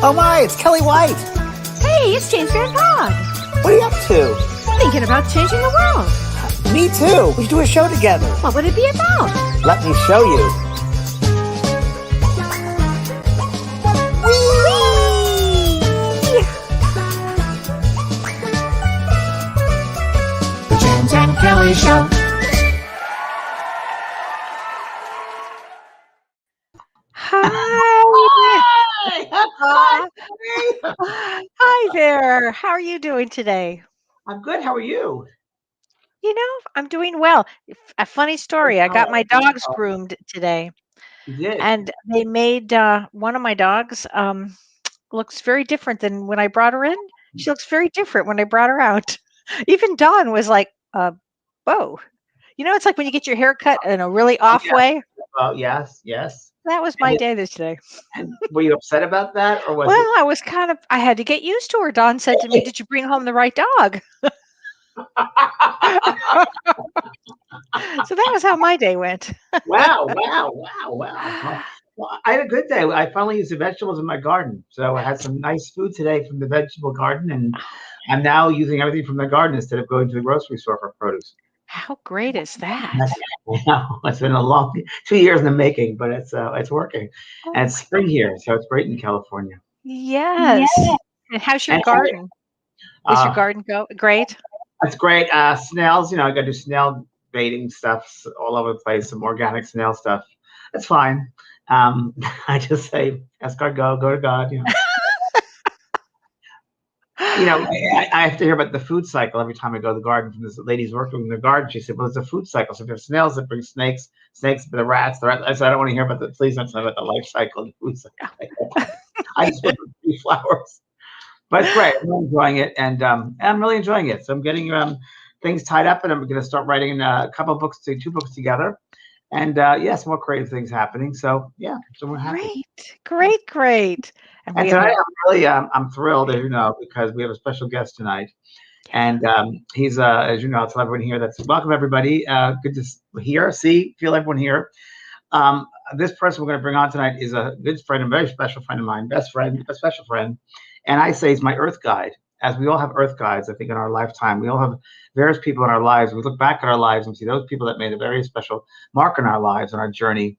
Oh my, it's Kellee White. Hey, it's James and Kellee. What are you up to? Thinking about changing the world. Me too. We should do a show together. What would it be about? Let me show you. The James and Kellee Show. Hi there. How are you doing today? I'm good. How are you? I'm doing well. A funny story. I got my dogs groomed today, You did. and they made one of my dogs looks very different than when I brought her in. She looks very different when I brought her out. Even Dawn was like, whoa. It's like when you get your hair cut in a really off way. Oh, yes. That was my day today. And were you upset about that, or was Well, I had to get used to her. Dawn said to me, "Did you bring home the right dog?" So that was how my day went. Wow. Well, I had a good day. I finally used the vegetables in my garden. So I had some nice food today from the vegetable garden, and I'm now using everything from the garden instead of going to the grocery store for produce. How great is that? I know. It's been a long 2 years in the making, but it's working. Oh And it's my spring here, so it's great in California. Yes. And how's your And garden? Is your uh, garden great? it's great. Snails, I got to do snail baiting stuff all over the place, some organic snail stuff. It's fine. I just say, ask God, go to God. I have to hear about the food cycle every time I go to the garden from this lady's working in the garden. She said, well, it's a food cycle. So there's snails that bring snakes for the rats. I said, I don't want to hear about please don't tell me about the life cycle and the food cycle. I just want to see flowers. But it's great. I'm really enjoying it. And I'm really enjoying it. So I'm getting things tied up, and I'm going to start writing a couple of books, 2 books together. And some more creative things happening. So so we're happy. Great. And tonight I'm thrilled, as you know, because we have a special guest tonight. And he's, as you know, I'll tell everyone here, welcome everybody. Good to feel everyone here. This person we're going to bring on tonight is a good friend, a very special friend of mine, best friend, a special friend. And I say he's my earth guide, as we all have earth guides, I think, in our lifetime. We all have various people in our lives. We look back at our lives and see those people that made a very special mark in our lives and our journey.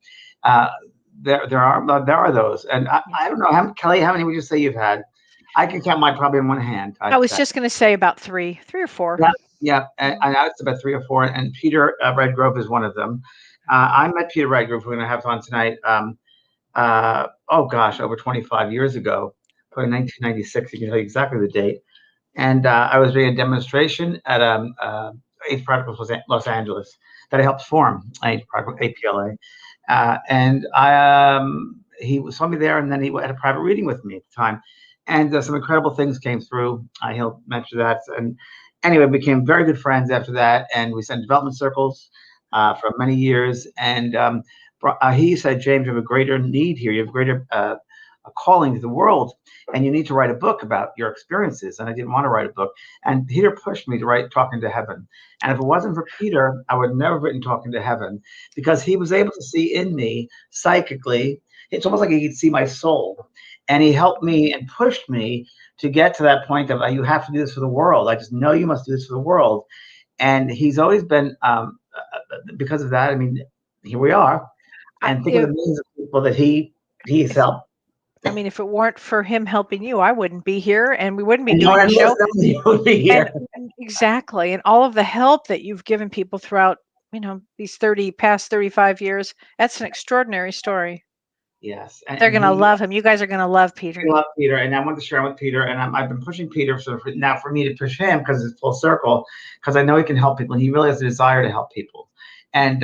There are those. And I don't know, Kellee, how many would you say you've had? I can count mine probably on one hand. I was just going to say about 3 or 4. Yeah. And I know it's about 3 or 4. And Peter Redgrove is one of them. I met Peter Redgrove, we're going to have on tonight, over 25 years ago, probably 1996. You can tell you exactly the date. And I was doing a demonstration at 8th Practical Los Angeles that I helped form, APLA. And he saw me there, and then he had a private reading with me at the time. And some incredible things came through. He'll mention that. And anyway, we became very good friends after that. And we sent development circles for many years. And he said, James, you have a greater need here. You have a greater a calling to the world, and you need to write a book about your experiences. And I didn't want to write a book. And Peter pushed me to write Talking to Heaven. And if it wasn't for Peter, I would never have written Talking to Heaven, because he was able to see in me psychically. It's almost like he could see my soul. And he helped me and pushed me to get to that point of, you have to do this for the world. I just know you must do this for the world. And he's always been, because of that, I mean, here we are. And think of the millions of people that he's helped. I mean, if it weren't for him helping you, I wouldn't be here, and we wouldn't be doing the show. And exactly. And all of the help that you've given people throughout, these past 35 years, that's an extraordinary story. Yes. They're going to love him. You guys are going to love Peter. I love Peter, and I want to share with Peter, and I've been pushing Peter now for me to push him, because it's full circle, because I know he can help people, and he really has a desire to help people. And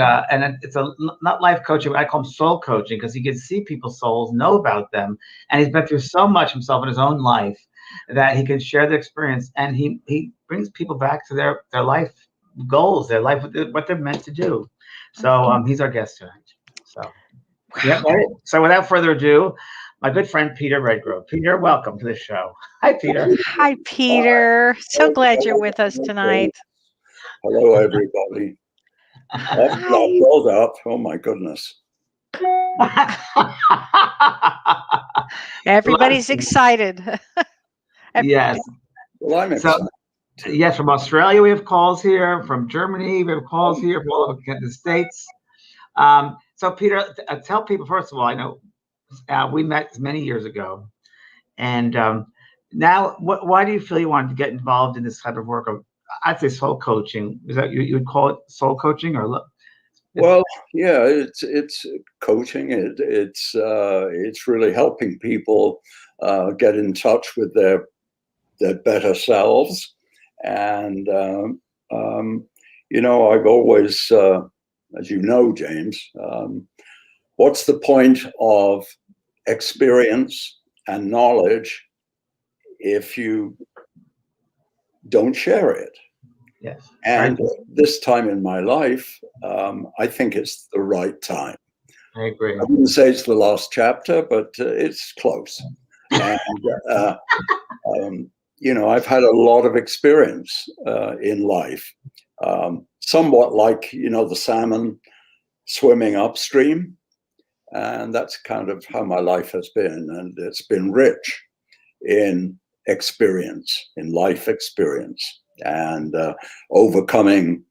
it's not life coaching, I call him soul coaching, because he can see people's souls, know about them, and he's been through so much himself in his own life that he can share the experience, and he brings people back to their life goals, their life, what they're meant to do. So he's our guest tonight. So yeah. So without further ado, my good friend Peter Redgrove. Peter, welcome to the show. Hi, Peter. Hi, Peter. So glad you're with us tonight. Hello, everybody. That build up. Oh my goodness. Everybody's excited. Yes. Well, I'm excited. So, yes, from Australia we have calls here. From Germany we have calls here. From all over the States. So Peter, tell people first of all. I know we met many years ago, and now, why do you feel you wanted to get involved in this type of work? Of, I'd say soul coaching. Is that you would call it soul coaching, or? Well, yeah, it's coaching. It's really helping people get in touch with their better selves, and I've always, as you know, James, what's the point of experience and knowledge if you don't share it? Yes. And this time in my life, I think it's the right time. I agree. I wouldn't say it's the last chapter, but it's close. And, I've had a lot of experience in life, somewhat like, the salmon swimming upstream. And that's kind of how my life has been. And it's been rich in experience, in life experience, and overcoming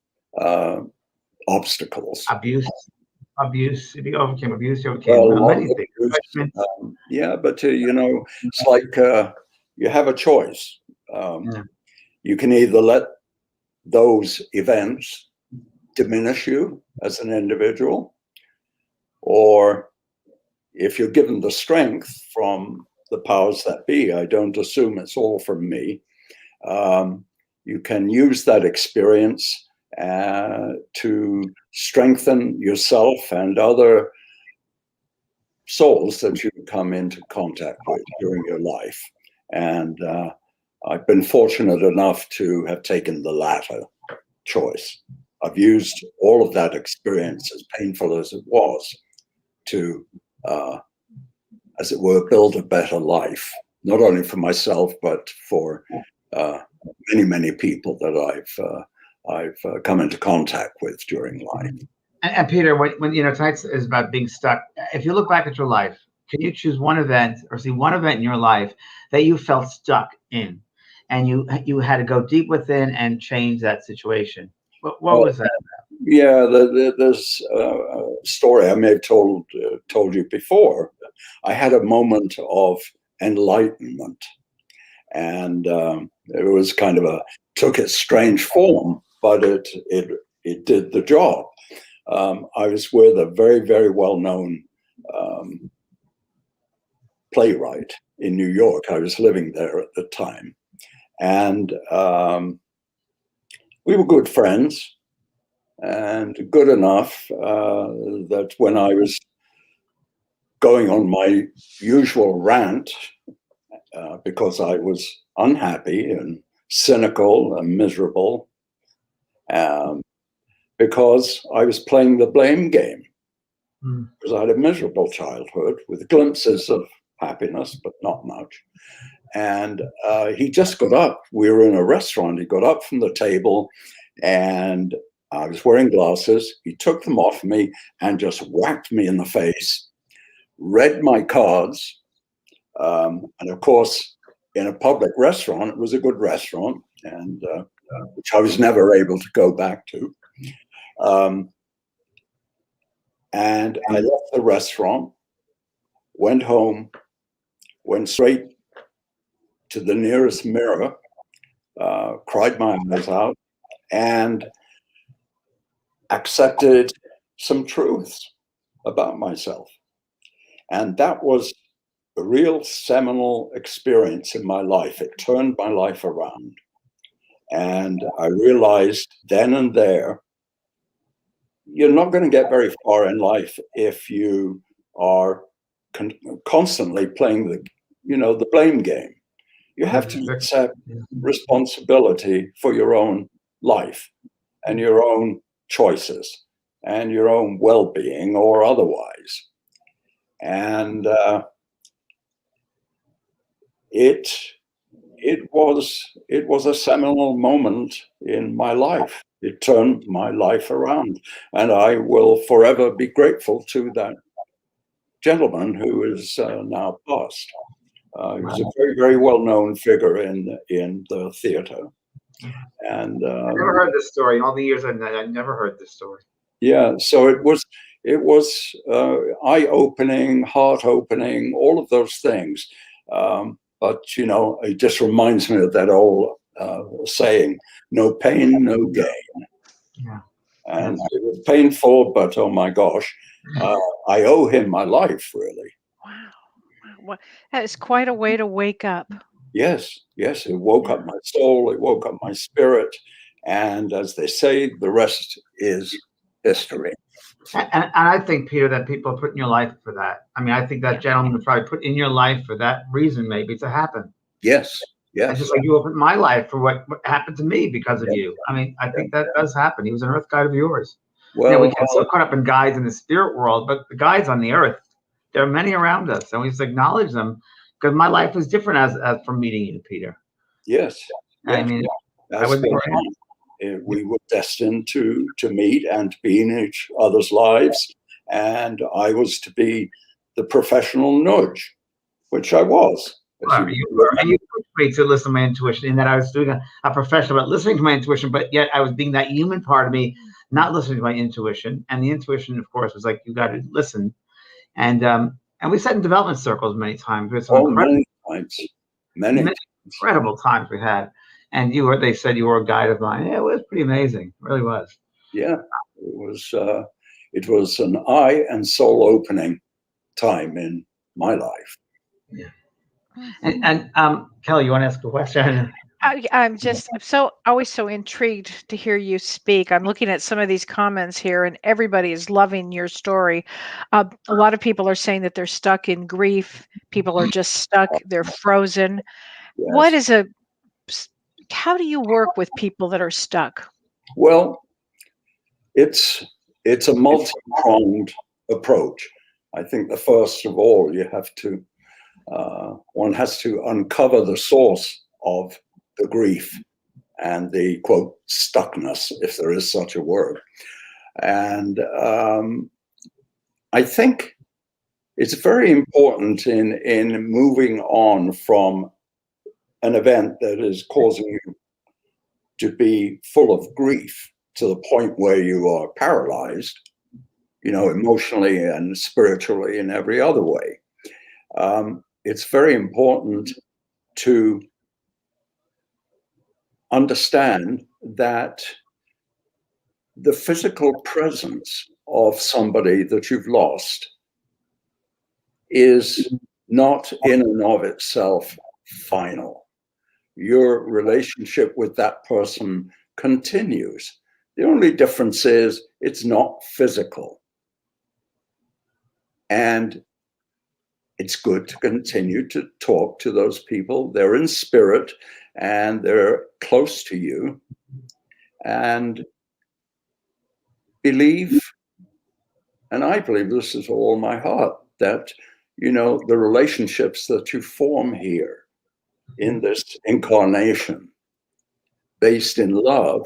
obstacles. Abuse. If you overcame abuse, you overcame many things. Yeah, but it's like you have a choice. You can either let those events diminish you as an individual, or if you're given the strength from the powers that be, I don't assume it's all from me, you can use that experience to strengthen yourself and other souls that you come into contact with during your life. And I've been fortunate enough to have taken the latter choice. I've used all of that experience, as painful as it was, to, as it were, build a better life, not only for myself, but for many, many people that I've come into contact with during life. And Peter, when tonight is about being stuck. If you look back at your life, can you choose one event or see one event in your life that you felt stuck in, and you had to go deep within and change that situation? What was that? Yeah, there's a story I may have told you before. I had a moment of enlightenment, and it was kind of took its strange form, but it did the job. I was with a very, very well-known playwright in New York. I was living there at the time, and we were good friends, and good enough that when I was going on my usual rant, because I was unhappy and cynical and miserable, because I was playing the blame game, because I had a miserable childhood with glimpses of happiness, but not much. And he just got up. We were in a restaurant. He got up from the table, and I was wearing glasses. He took them off me and just whacked me in the face, read my cards. And of course, in a public restaurant, it was a good restaurant, and which I was never able to go back to. And I left the restaurant, went home, went straight to the nearest mirror, cried my eyes out, and accepted some truths about myself. And that was a real seminal experience in my life. It turned my life around. And I realized then and there, you're not going to get very far in life if you are constantly playing the blame game. You have to accept responsibility for your own life and your own choices and your own well-being or otherwise. And it was a seminal moment in my life. It turned my life around, and I will forever be grateful to that gentleman who is now passed. He was a very, very well-known figure in the theater. And I never heard this story. In all the years I never heard this story. Yeah, so it was eye-opening, heart-opening, all of those things. But it just reminds me of that old saying, "No pain, no gain." Yeah. And it was painful, but oh my gosh, I owe him my life, really. Wow. Wow. That is quite a way to wake up. Yes, it woke up my soul, it woke up my spirit, and as they say, the rest is history. And I think, Peter, that people put in your life for that. I mean, I think that gentleman was probably put in your life for that reason, maybe, to happen. Yes. And just like you opened my life for what happened to me because of you. I mean, I think that does happen. He was an earth guide of yours. Well, we get so caught up in guides in the spirit world, but the guides on the earth, there are many around us, and we just acknowledge them because my life was different as from meeting you, Peter. Yes. I mean, I would be. We were destined to meet and to be in each other's lives, and I was to be the professional nudge, which I was. You pushed me to listen to my intuition, in that I was doing a professional, but listening to my intuition, but yet I was being that human part of me, not listening to my intuition. And the intuition, of course, was like, you got to listen. And we sat in development circles many times. We had some many incredible times we had. And they said you were a guide of mine. Yeah, it was pretty amazing. It really was. Yeah, it was an eye and soul opening time in my life. Yeah. And Kellee, you want to ask a question? I'm always so intrigued to hear you speak. I'm looking at some of these comments here, and everybody is loving your story. A lot of people are saying that they're stuck in grief. People are just stuck. They're frozen. Yes. How do you work with people that are stuck? Well, it's a multi-pronged approach. I think the first of all, you have to one has to uncover the source of the grief and the, quote, stuckness, if there is such a word. And I think it's very important in moving on from an event that is causing you to be full of grief to the point where you are paralyzed, emotionally and spiritually in every other way. It's very important to understand that the physical presence of somebody that you've lost is not in and of itself final. Your relationship with that person continues. The only difference is it's not physical. And it's good to continue to talk to those people. They're in spirit and they're close to you. And believe, and I believe this is all my heart, that, the relationships that you form here in this incarnation based in love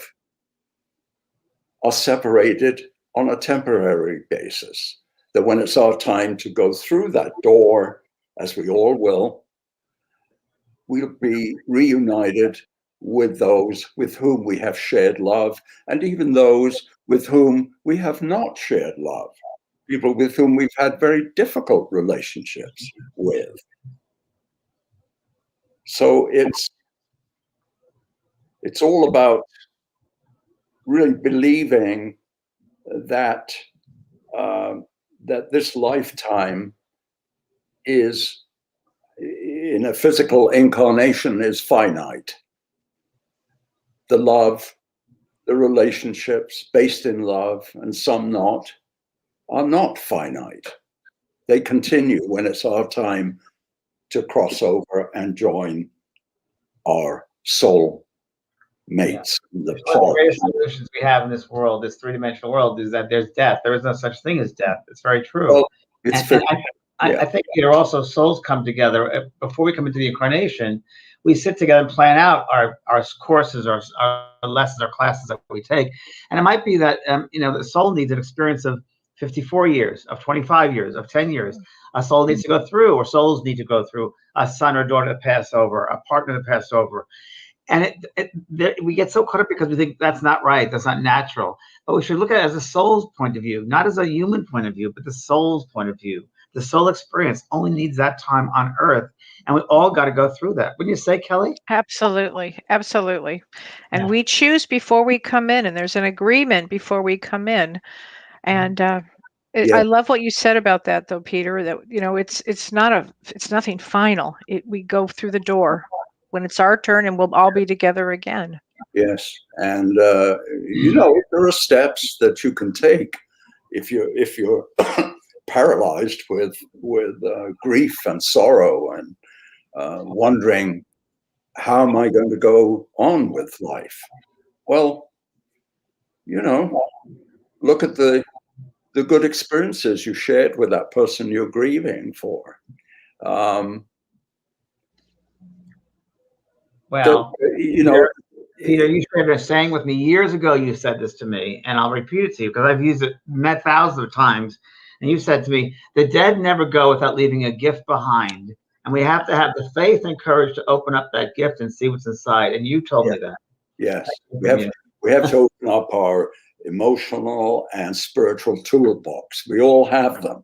are separated on a temporary basis. That when it's our time to go through that door, as we all will, we'll be reunited with those with whom we have shared love, and even those with whom we have not shared love, people with whom we've had very difficult relationships with. So it's all about really believing that that this lifetime is, in a physical incarnation, is finite. The love, the relationships based in love, and some not, are not finite. They continue when it's our time to cross over and join our soul mates. One of the greatest solutions we have in this world, this three-dimensional world, is that there's death. There is no such thing as death. It's very true. Well, I think also souls come together. Before we come into the incarnation, we sit together and plan out our courses, our lessons, our classes that we take. And it might be that the soul needs an experience of 54 years, of 25 years, of 10 years. A soul needs to go through, or souls need to go through, a son or daughter to pass over, a partner to pass over. And we get so caught up because we think that's not right, that's not natural. But we should look at it as a soul's point of view, not as a human point of view, but the soul's point of view. The soul experience only needs that time on earth. And we all got to go through that. Wouldn't you say, Kellee? Absolutely. Absolutely. And Yeah. we choose before we come in, and there's an agreement before we come in. And Yeah. I love what you said about that, though, Peter, that, it's nothing final. We go through the door when it's our turn, and we'll all be together again. Yes. And, there are steps that you can take if you're paralyzed with grief and sorrow and wondering, how am I going to go on with life? Well, look at the good experiences you shared with that person you're grieving for. Well, Peter, you shared a saying with me years ago. You said this to me, and I'll repeat it to you because I've used it met thousands of times. And you said to me, the dead never go without leaving a gift behind. And we have to have the faith and courage to open up that gift and see what's inside. And you told me that. Yes. We have to open up our emotional and spiritual toolbox. We all have them.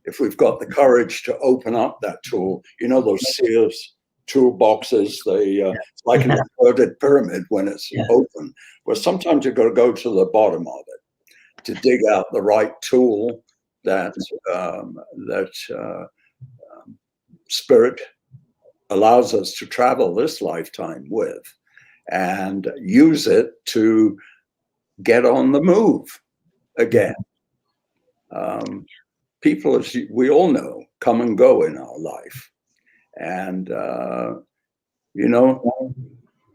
If we've got the courage to open up that tool, those Sears toolboxes, it's like an inverted pyramid when it's open. Well, sometimes you've got to go to the bottom of it to dig out the right tool that spirit allows us to travel this lifetime with, and use it to get on the move again. People, as we all know, come and go in our life. And,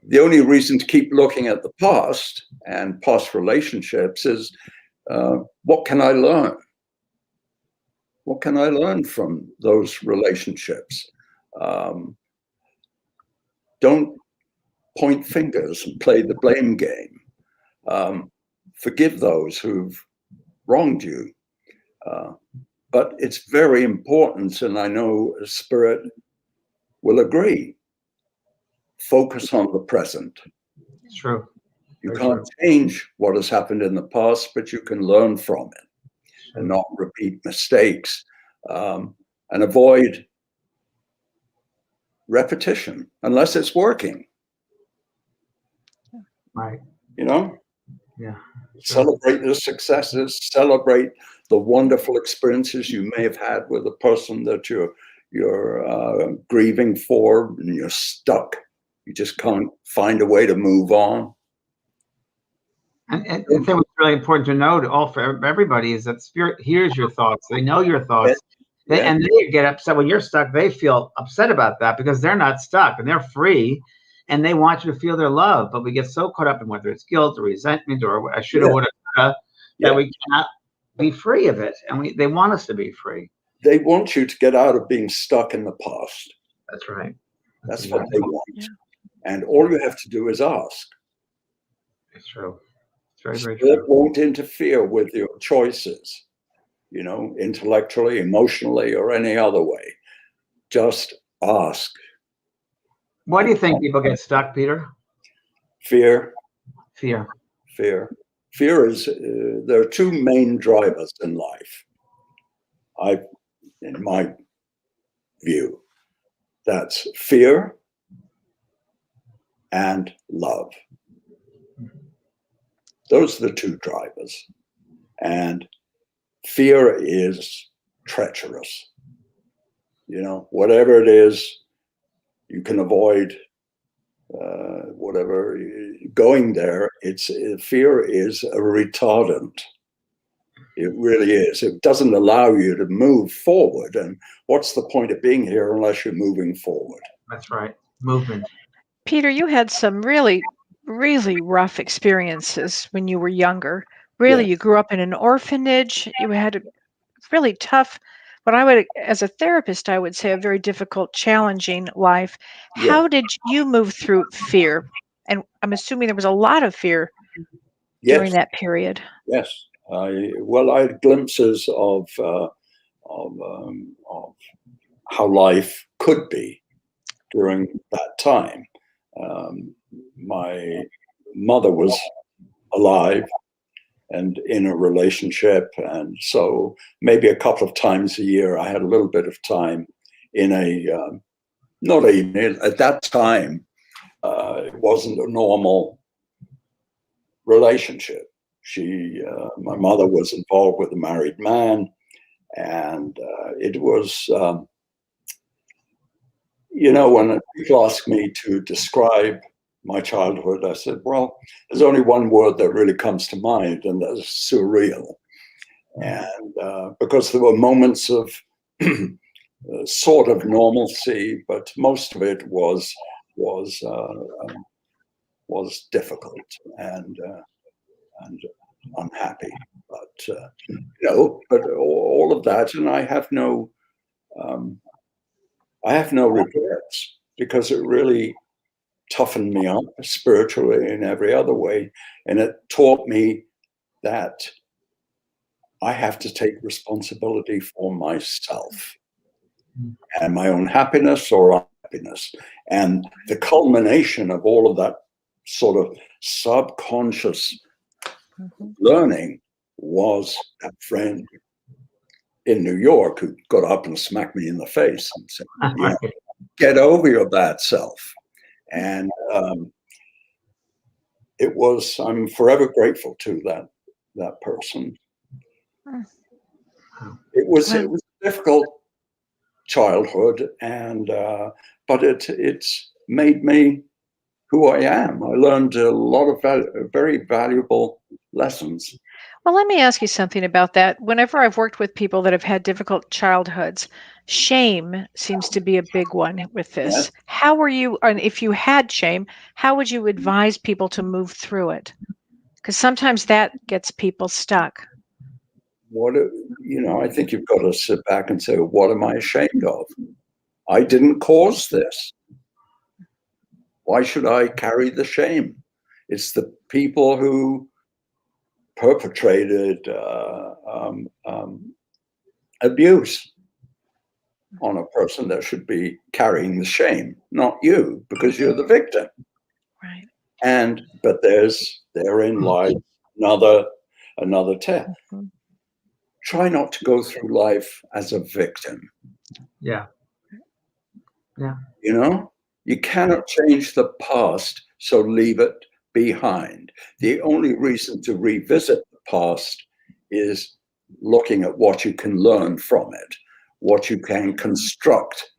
the only reason to keep looking at the past and past relationships is, what can I learn? What can I learn from those relationships? Don't point fingers and play the blame game. Forgive those who've wronged you. But it's very important, and I know Spirit will agree, focus on the present. It's true. You can't change what has happened in the past, but you can learn from it and not repeat mistakes, and avoid repetition unless it's working. Right. Yeah. Sure. Celebrate the successes, celebrate the wonderful experiences you may have had with the person that you're grieving for, and you're stuck. You just can't find a way to move on. And the thing that's really important to know for everybody is that Spirit hears your thoughts. They know your thoughts. And they get upset when you're stuck. They feel upset about that because they're not stuck and they're free, and they want you to feel their love. But we get so caught up in whether it's guilt or resentment or I shoulda, woulda, coulda, that we cannot be free of it. And they want us to be free. They want you to get out of being stuck in the past. That's right. That's what they want. Yeah. And all you have to do is ask. It's true. It's very, very true. It won't interfere with your choices, intellectually, emotionally, or any other way. Just ask. Why do you think people get stuck, Peter? Fear. Fear. Fear. Fear is, there are two main drivers in life. In my view, that's fear and love. Those are the two drivers. And fear is treacherous. Whatever it is, you can avoid whatever going there. Fear is a retardant. It really is. It doesn't allow you to move forward. And what's the point of being here unless you're moving forward? That's right. Movement. Peter, you had some really, really rough experiences when you were younger. Really, you grew up in an orphanage. You had a really tough, as a therapist, I would say a very difficult, challenging life. Yeah. How did you move through fear? And I'm assuming there was a lot of fear during that period. Yes. I had glimpses of how life could be during that time. My mother was alive and in a relationship, and so maybe a couple of times a year I had a little bit of time in a not even at that time it wasn't a normal relationship. My mother was involved with a married man, and it was when people ask me to describe my childhood, I said, well, there's only one word that really comes to mind, and that's surreal. And because there were moments of sort of normalcy, but most of it was difficult and unhappy. But but all of that, and I have no regrets, because it really toughened me up spiritually in every other way. And it taught me that I have to take responsibility for myself and my own happiness or unhappiness. And the culmination of all of that sort of subconscious learning was that friend in New York who got up and smacked me in the face and said, get over your bad self. And I'm forever grateful to that person. It was a difficult childhood, and but it's made me who I am. I learned a lot of very valuable lessons. Well, let me ask you something about that. Whenever I've worked with people that have had difficult childhoods, shame seems to be a big one with this. Yes. How were you, and if you had shame, how would you advise people to move through it? Because sometimes that gets people stuck. I think you've got to sit back and say, what am I ashamed of? I didn't cause this. Why should I carry the shame? It's the people who perpetrated abuse on a person that should be carrying the shame, not you, because you're the victim. Right. But therein lies another test. Try not to go through life as a victim. Yeah. You cannot change the past, so leave it behind. The only reason to revisit the past is looking at what you can learn from it, what you can construct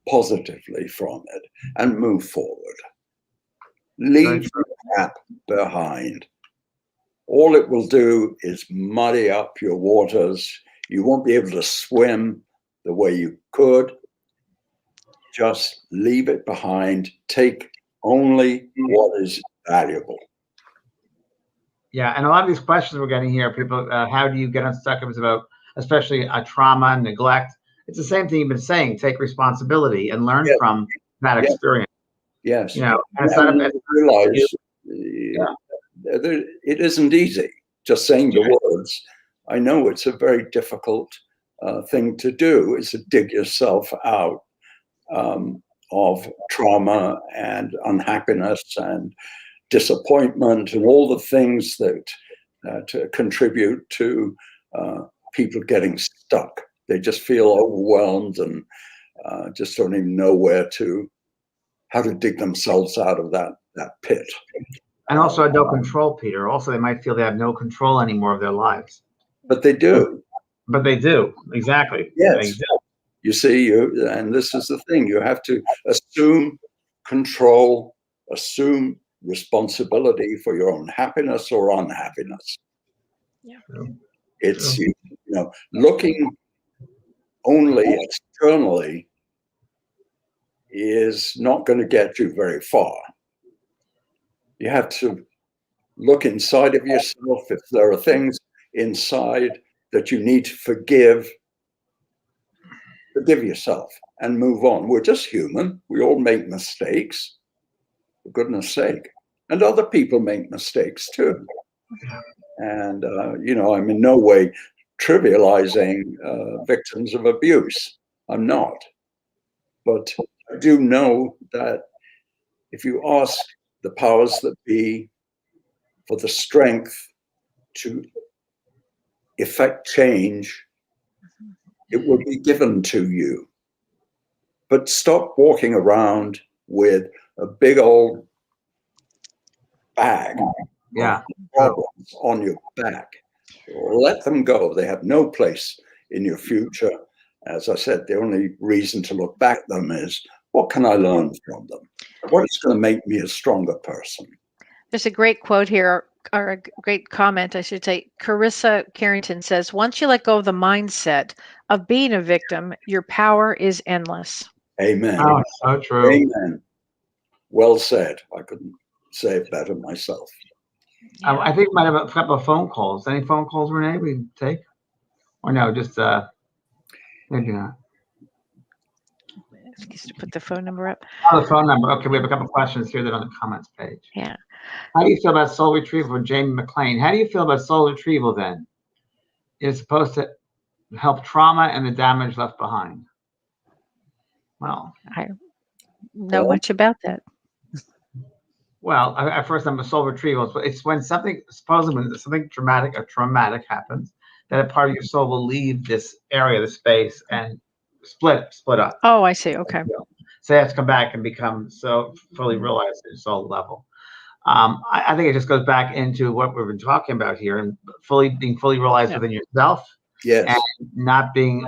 positively from it, and move forward. Leave the gap behind. All it will do is muddy up your waters. You won't be able to swim the way you could. Just leave it behind. Take only what is valuable. Yeah, and a lot of these questions we're getting here, people, how do you get unstuck? It was about, especially trauma, neglect. It's the same thing you've been saying. Take responsibility and learn from that experience. Yes. And it's not realize it isn't easy just saying the words. I know it's a very difficult thing to do, is to dig yourself out of trauma and unhappiness and disappointment and all the things that contribute to people getting stuck. They just feel overwhelmed and just don't even know how to dig themselves out of that pit. And also no control, Peter. Also, they might feel they have no control anymore of their lives. But they do. But they do. Exactly. Yes. They do. You see, and this is the thing, you have to assume control, assume responsibility for your own happiness or unhappiness. Yeah. It's, looking only externally is not going to get you very far. You have to look inside of yourself. If there are things inside that you need to forgive yourself and move on. We're just human. We all make mistakes, for goodness sake. And other people make mistakes too. And, you know, I'm in no way trivializing victims of abuse. I'm not. But I do know that if you ask the powers that be for the strength to effect change, it will be given to you. But stop walking around with a big old bag of problems on your back. Let them go. They have no place in your future. As I said, the only reason to look back at them is, what can I learn from them? What is going to make me a stronger person? There's a great quote here, or a great comment, I should say. Carissa Carrington says, once you let go of the mindset of being a victim, your power is endless. Amen. Oh, so true. Amen. Well said. I couldn't say it better myself. Yeah. I think we might have a couple of phone calls. Any phone calls, Renee, we can take? Or no, just maybe not. Just put the phone number up. Oh, the phone number. Okay, we have a couple of questions here that are on the comments page. Yeah. How do you feel about soul retrieval from Jamie McLean? How do you feel about soul retrieval then? It's supposed to help trauma and the damage left behind. Well, I know much about that. Well, at first I'm a soul retrieval, but it's when something, supposedly when something traumatic or traumatic happens, that a part of your soul will leave this area, the space, and split up. Oh, I see. Okay. So they have to come back and become so fully realized at your soul level. I think it just goes back into what we've been talking about here, and being fully realized within yourself, and not being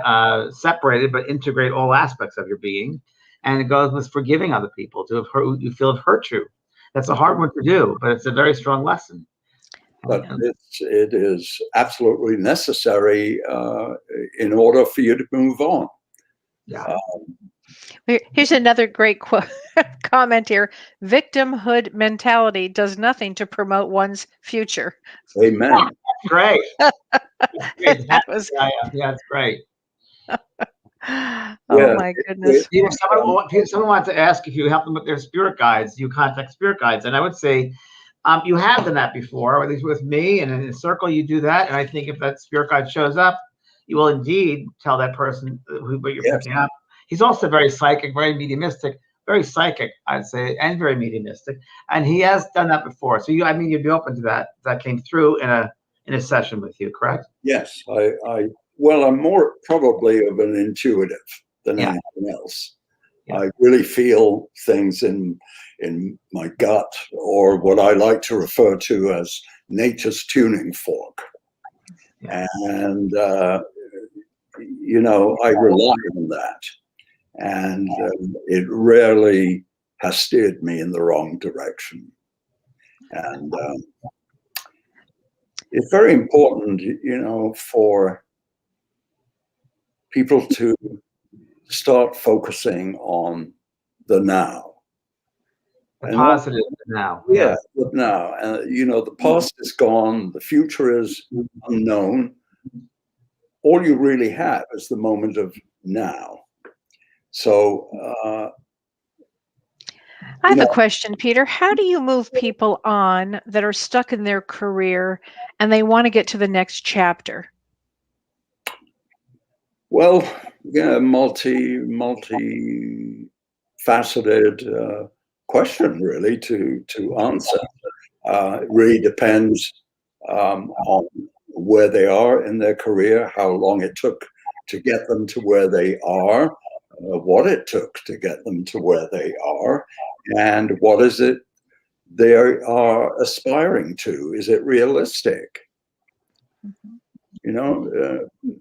separated, but integrate all aspects of your being. And it goes with forgiving other people to have hurt, you feel have hurt you. That's a hard one to do, but it's a very strong lesson. But it is absolutely necessary in order for you to move on. Yeah. Here's another great comment here. Victimhood mentality does nothing to promote one's future. Amen. That's great. That was it's great. Oh my goodness. Someone wants to ask if you help them with their spirit guides, you contact spirit guides. And I would say you have done that before, or at least with me, and in a circle you do that. And I think if that spirit guide shows up, you will indeed tell that person what you're picking up. He's also very psychic, very mediumistic, very psychic, I'd say, and very mediumistic. And he has done that before. So you'd be open to that. That came through in a session with you, correct? Yes. I'm more probably of an intuitive than anything else. Yeah. I really feel things in my gut, or what I like to refer to as nature's tuning fork. Yeah. And, I rely on that. And it rarely has steered me in the wrong direction. And it's very important, for people to start focusing on the now. The positive now. Yeah, the now. The past is gone. The future is unknown. All you really have is the moment of now. So I have a question, Peter. How do you move people on that are stuck in their career and they want to get to the next chapter? Well, multi-faceted question really to answer. It really depends on where they are in their career, how long it took to get them to where they are, what it took to get them to where they are, and what is it they are aspiring to. Is it realistic?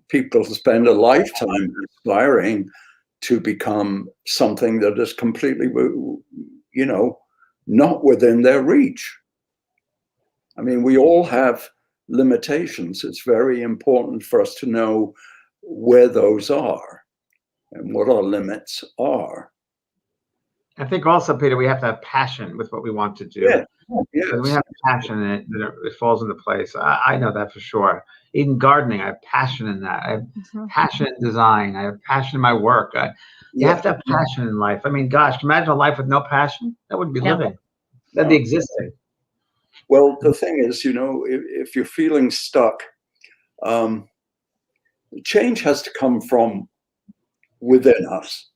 People spend a lifetime aspiring to become something that is completely, not within their reach. I mean, we all have limitations. It's very important for us to know where those are and what our limits are. I think also, Peter, we have to have passion with what we want to do. Yeah. Yes. We have passion in it, it falls into place. I know that for sure. Even gardening, I have passion in that. I have passion in design. I have passion in my work. You have to have passion in life. I mean, gosh, imagine a life with no passion. That wouldn't be living. That'd be existing. Well, the thing is, if you're feeling stuck, change has to come from within us.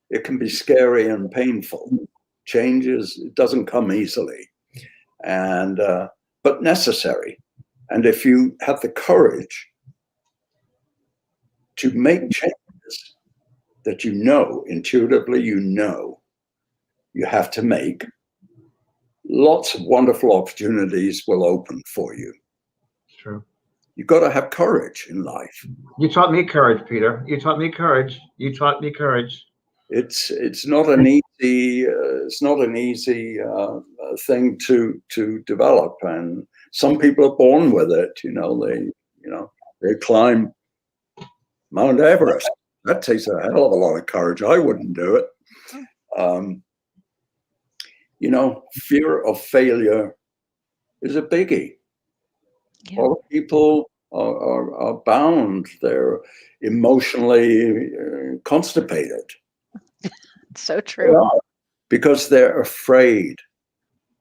It can be scary and painful. It doesn't come easily, and but necessary. And if you have the courage to make changes that intuitively you have to make, lots of wonderful opportunities will open for you. True. You've got to have courage in life. You taught me courage, Peter. You taught me courage. It's not an easy thing to develop, and some people are born with it. They climb Mount Everest. That takes a hell of a lot of courage. I wouldn't do it. Fear of failure is a biggie. Yeah. A lot of people are bound. They're emotionally constipated. So true. Because they're afraid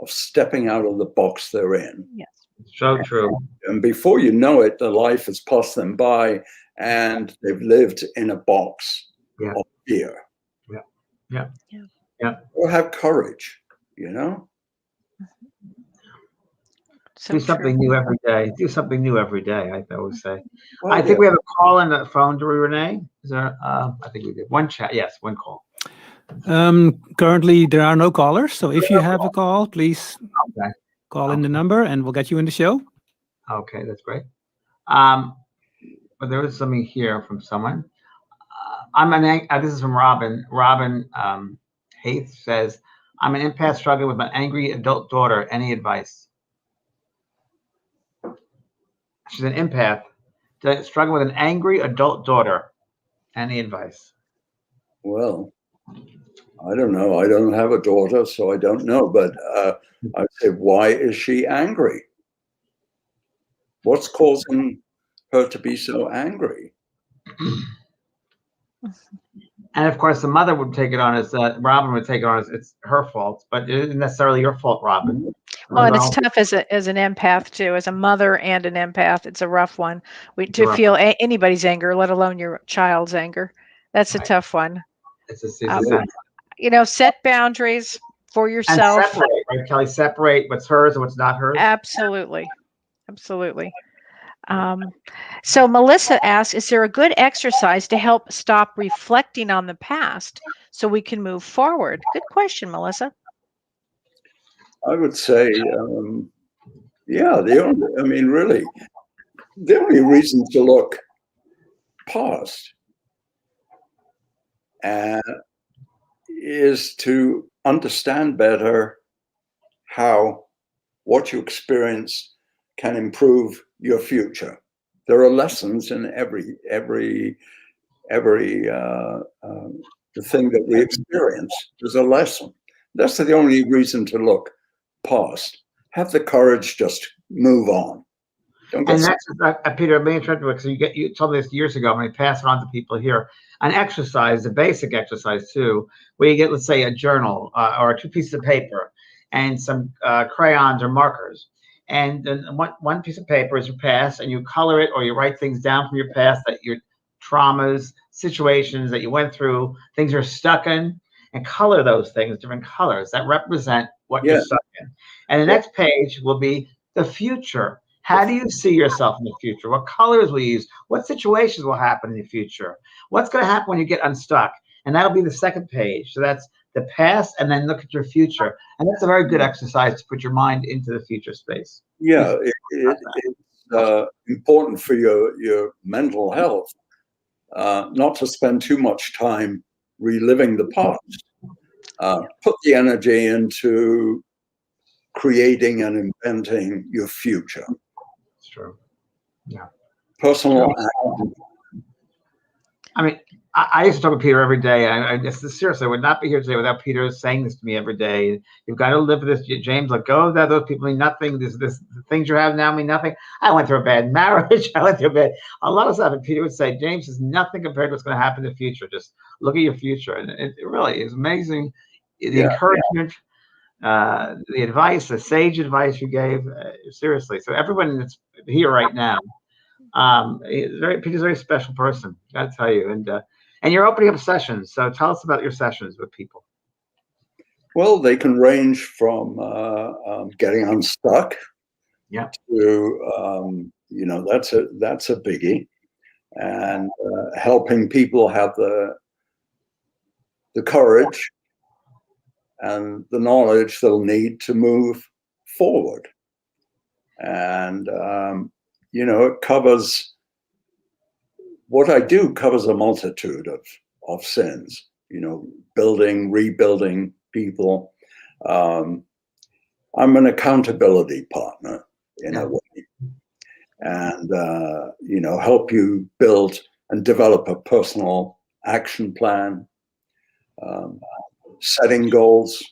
of stepping out of the box they're in. Yes. So true. And before you know it, the life has passed them by and they've lived in a box of fear. Yeah. Or have courage, So do something new every day. Do something new every day, I always say. Well, I think we have a call on the phone, do we, Renee? Is there, I think we did. One chat. Yes, one call. Currently, there are no callers. So if you have a call, please call in the number and we'll get you in the show. Okay, that's great. But there was something here from someone. This is from Robin. Robin Haith says, I'm an empath struggling with my angry adult daughter. Any advice? She's an empath struggling with an angry adult daughter. Any advice? Well, I don't know. I don't have a daughter, so I don't know. But I'd say, why is she angry? What's causing her to be so angry? And of course, the mother would take it on as Robin would take it on as it's her fault, but it isn't necessarily your fault, Robin. Well, and it's tough as an empath too, as a mother and an empath. It's a rough one to feel anybody's anger, let alone your child's anger. That's a tough one. Set boundaries for yourself. And separate, right, Kellee? Separate what's hers and what's not hers. Absolutely. So Melissa asks, is there a good exercise to help stop reflecting on the past so we can move forward? Good question, Melissa. I would say, the only reason to look past is to understand better how what you experience can improve your future. There are lessons in every the thing that we experience. There's a lesson. That's the only reason to look past. Have the courage, just move on. And that's Peter, may interrupt you because you told me this years ago. I'm going to pass it on to people here. An exercise, a basic exercise too, where you get, let's say, a journal or 2 pieces of paper and some crayons or markers. And then one piece of paper is your past, and you color it or you write things down from your past, that your traumas, situations that you went through, things you're stuck in, and color those things different colors that represent what you're stuck in. And the next page will be the future. How do you see yourself in the future? What colors will you use? What situations will happen in the future? What's going to happen when you get unstuck? And that'll be the second page. So that's the past, and then look at your future. And that's a very good exercise to put your mind into the future space. Yeah, it's important for your mental health not to spend too much time reliving the past. Put the energy into creating and inventing your future. That's true. Yeah. Personal. I mean, I used to talk with Peter every day. I just seriously, I would not be here today without Peter saying this to me every day. You've got to live with this, James. Let go of that. Those people mean nothing. The things you have now mean nothing. I went through a bad marriage. I went through a lot of stuff. And Peter would say, James is nothing compared to what's going to happen in the future. Just look at your future. And it really is amazing. The encouragement, the advice, the sage advice you gave, seriously. So everyone that's here right now, Peter's a very special person, gotta tell you. And you're opening up sessions. So tell us about your sessions with people. Well, they can range from getting unstuck, yeah, to that's a biggie, and helping people have the courage and the knowledge they'll need to move forward. And it covers, what I do covers a multitude of sins. Building, rebuilding people. I'm an accountability partner in a way, and help you build and develop a personal action plan, setting goals,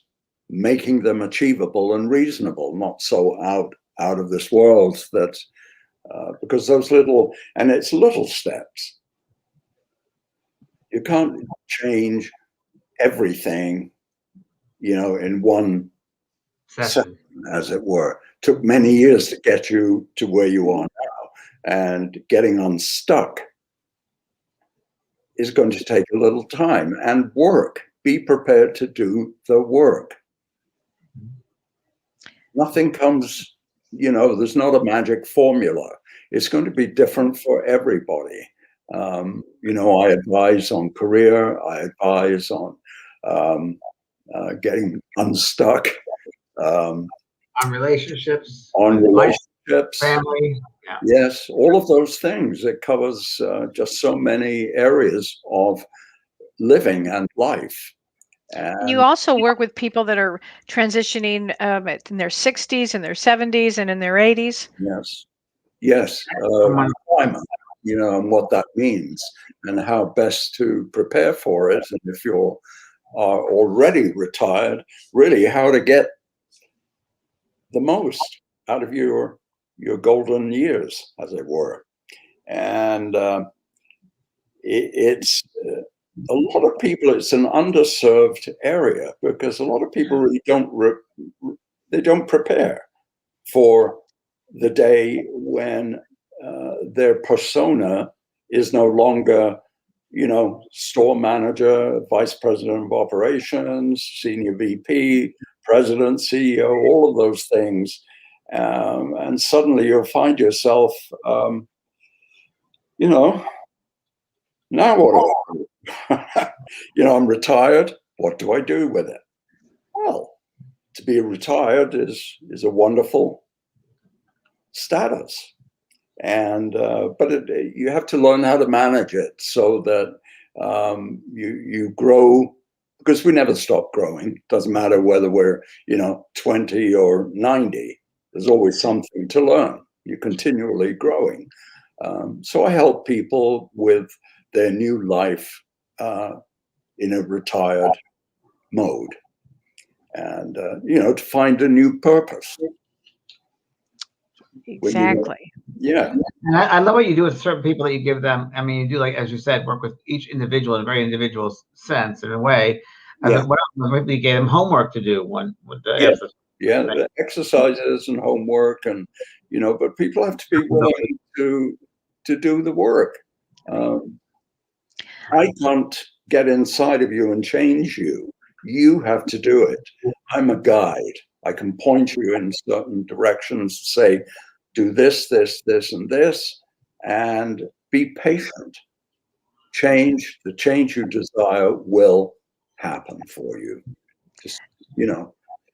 making them achievable and reasonable, not so out of this world that because those it's little steps. You can't change everything, in one session, as it were. Took many years to get you to where you are now, and getting unstuck is going to take a little time and work. Be prepared to do the work. Nothing comes, there's not a magic formula. It's going to be different for everybody. I advise on career. I advise on getting unstuck. On relationships. Family. Yeah. Yes, all of those things. It covers just so many areas of living and life. And you also work with people that are transitioning in their 60s and their 70s and in their 80s. Yes. Retirement, and what that means and how best to prepare for it. And if you're already retired, really how to get the most out of your golden years, as it were. And it's a lot of people, it's an underserved area, because a lot of people really don't prepare for the day when their persona is no longer, store manager, vice president of operations, senior VP, president, CEO, all of those things. And suddenly you'll find yourself, now what do I do? I'm retired. What do I do with it? Well, to be retired is a wonderful status. And but you have to learn how to manage it so that you grow, because we never stop growing. Doesn't matter whether we're 20 or 90. There's always something to learn. You're continually growing. So I help people with their new life in a retired mode, and to find a new purpose. Exactly. Yeah. And I love what you do with certain people that you give them. I mean, you do, like, as you said, work with each individual in a very individual sense, in a way. And then what else? Maybe you gave them homework to do. One with the the exercises and homework, and but people have to be willing to do the work. I can't get inside of you and change you. You have to do it. I'm a guide. I can point you in certain directions, say, do this, this, this, and this, and be patient. The change you desire will happen for you. Just,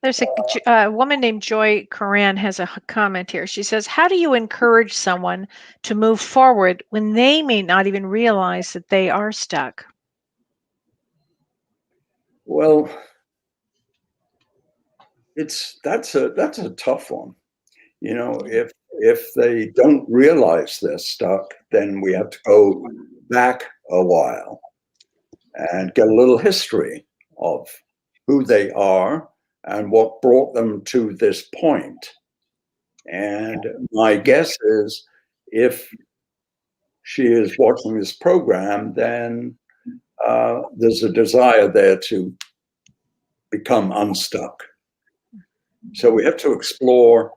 There's a woman named Joy Coran has a comment here. She says, how do you encourage someone to move forward when they may not even realize that they are stuck? Well, that's a tough one. If they don't realize they're stuck, then we have to go back a while and get a little history of who they are and what brought them to this point. And my guess is, if she is watching this program, then there's a desire there to become unstuck. So we have to explore,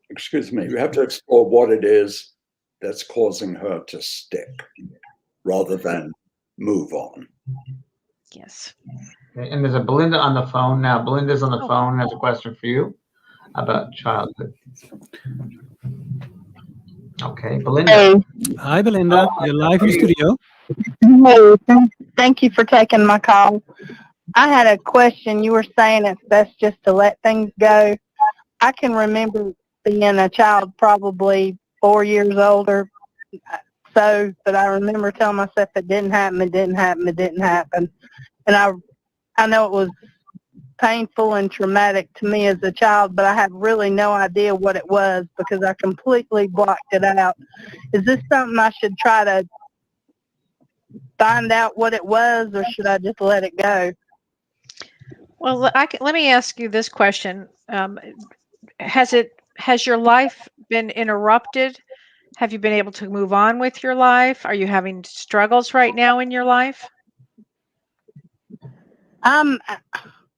we have to explore what it is that's causing her to stick rather than move on. Yes. Okay, and there's a Belinda on the phone now. Belinda's on the phone and has a question for you about childhood. Okay, Belinda. Hey. Hi, Belinda. You're live in the studio. Hey, thank you for taking my call. I had a question. You were saying it's best just to let things go. I can remember being a child, probably 4 years older, so that I remember telling myself it didn't happen, it didn't happen, it didn't happen. And I know it was painful and traumatic to me as a child, but I have really no idea what it was because I completely blocked it out. Is this something I should try to find out what it was, or should I just let it go? Well, let me ask you this question. Has your life been interrupted? Have you been able to move on with your life? Are you having struggles right now in your life? I'm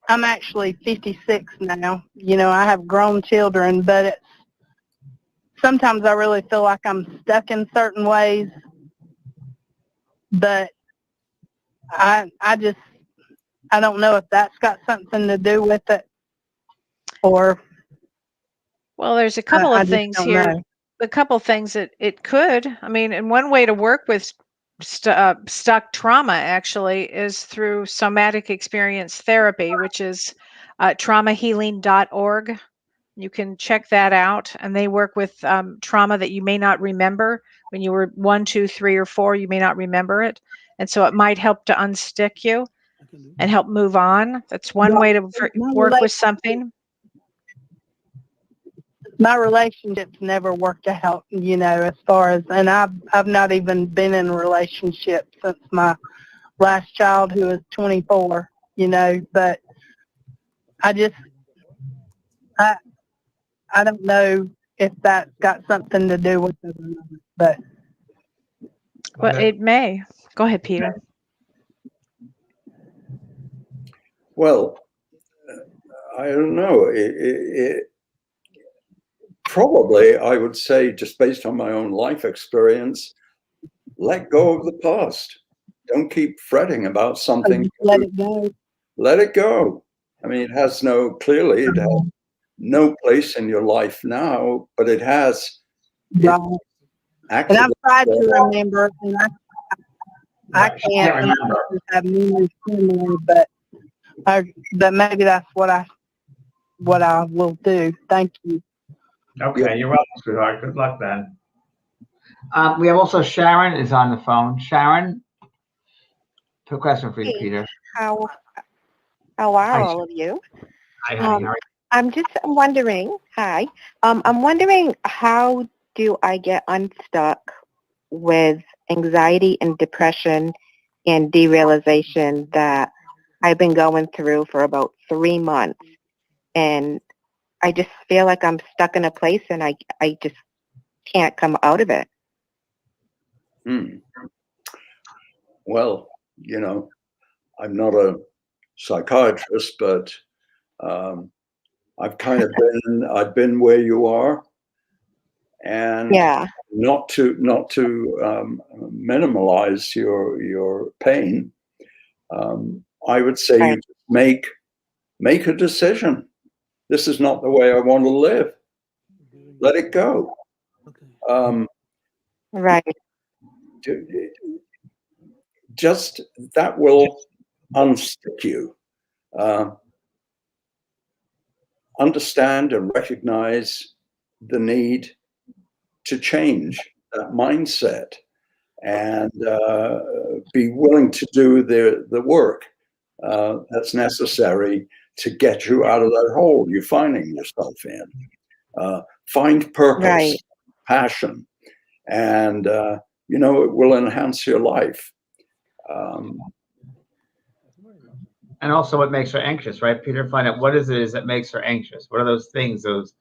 actually 56 now. You know, I have grown children, but sometimes I really feel like I'm stuck in certain ways. But I don't know if that's got something to do with it, or well, there's a couple I of things don't here. know. A couple things that it could. I mean, and one way to work with stuck trauma actually is through somatic experience therapy, which is traumahealing.org. You can check that out, and they work with trauma that you may not remember when you were 1, 2, 3, or 4. You may not remember it, and so it might help to unstick you and help move on. That's one way to work with something. My relationships never worked out, you know, as far as, and I've not even been in a relationship since my last child, who was 24, you know, but I don't know if that's got something to do with it or not, but. Well, it may. Go ahead, Peter. Well, I don't know. Probably, I would say, just based on my own life experience, let go of the past. Don't keep fretting about something. Let it go. Let it go. I mean, it has no place in your life now, but it has. Right. And I've tried to remember, and I can't remember. Have memories anymore, but maybe that's what I will do. Thank you. Okay, you're welcome, sweetheart. Good luck then. We have also Sharon is on the phone. Sharon, a question for you, Peter. How are all of you? Hi, honey. I'm just wondering. Hi. I'm wondering, how do I get unstuck with anxiety and depression and derealization that I've been going through for about 3 months, and I just feel like I'm stuck in a place and I just can't come out of it. Well, you know, I'm not a psychiatrist, but I've kind of been where you are, and not to minimize your pain. I would say you make a decision. This is not the way I want to live. Let it go. Right. Just that will unstick you. Understand and recognize the need to change that mindset, and be willing to do the work that's necessary to get you out of that hole you're finding yourself in. Find purpose, passion, and you know, it will enhance your life. And also what makes her anxious, right, Peter? Find out what is that makes her anxious. What are those things, those